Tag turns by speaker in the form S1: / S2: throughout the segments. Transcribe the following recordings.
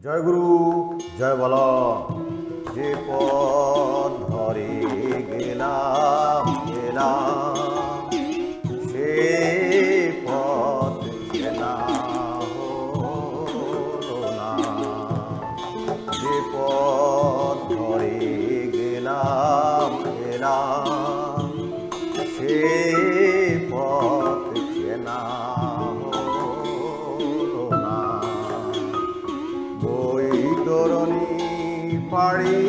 S1: জয় গুরু জয় বল। যে পথ ধরে গেলাম সে পথ চেনা হলো না। যে পথ ধরে গেলাম সে পথ চেনা হলো না। বৈতরণী পাড়ি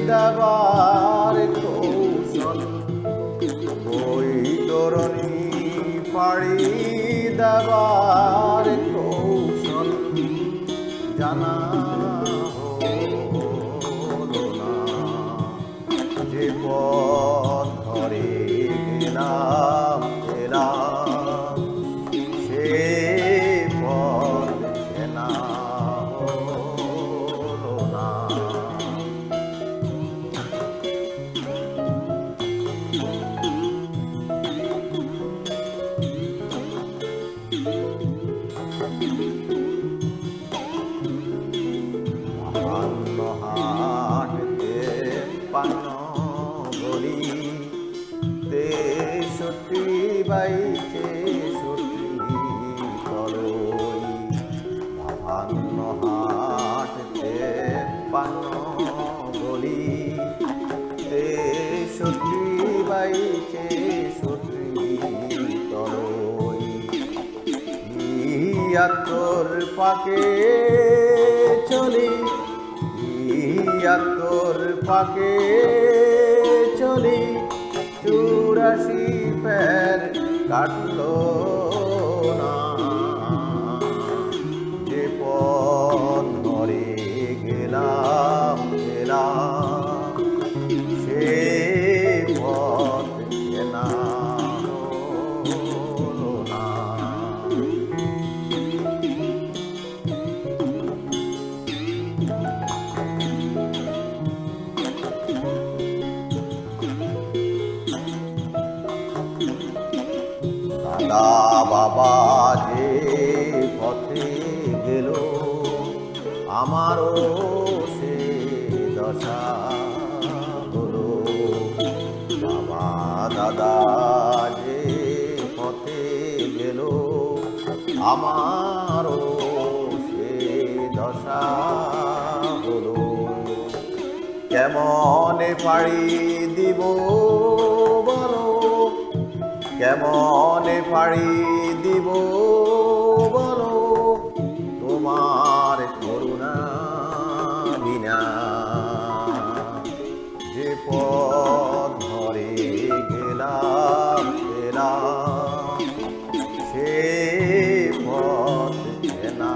S1: দেবার কৌশল, বৈতরণী পাড়ি দেবার কৌশল জানা হলো না। যে পথ ধরে গেলাম সে পথ চেনা হলো না। হাটতে পান্ন গলি 63 বাইছে 63 তলই। বাহান্ন হাটতে পান্ন গলি 63 বাইছে 63 তলই। 73 পাকে চলি, 74 পাকে চলি, 84 প্যার কাটলো না। যে পথ ধরে গেলাম সে পথ চেনা হলো না। দাদা বাবা যে পথে গেল আমারও সে দশা হলো। বাবা দাদা যে পথে গেল আমারও সে দশা হলো। কেমনে পাড়ি দিব বলো, কেমনে পাড়ি দিব বলো, তোমার করুণা বিনা। যে পথ ধরে গেলাম সে পথ চেনা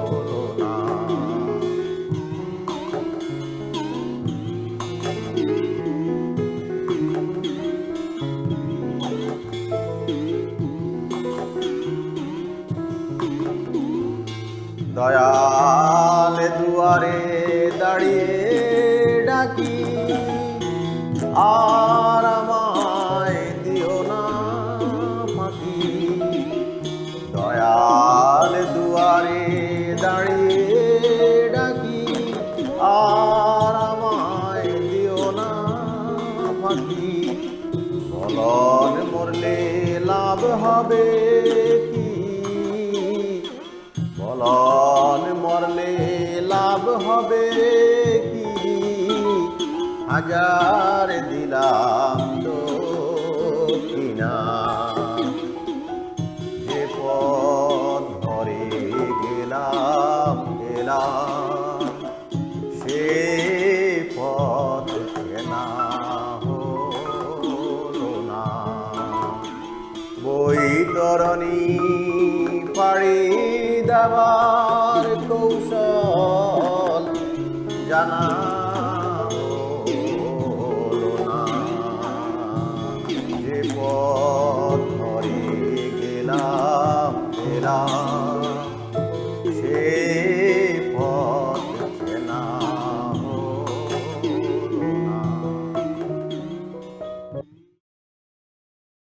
S1: হলো না। দয়াল দুয়ারে দাঁড়িয়ে ডাকি, আর আমায় দিও না ফাঁকি। দয়াল দুয়ারে দাঁড়িয়ে ডাকি, আর আমায় দিও না ফাঁকি। বলন মরলে লাভ হবে কি, বলন মরলে লাভ হবে কি। হাজার দিলাম দক্ষিণা। যে পথ ধরে গেলাম সে পথ চেনা হলো না। বৈতরণী পাড়ি দেওয়া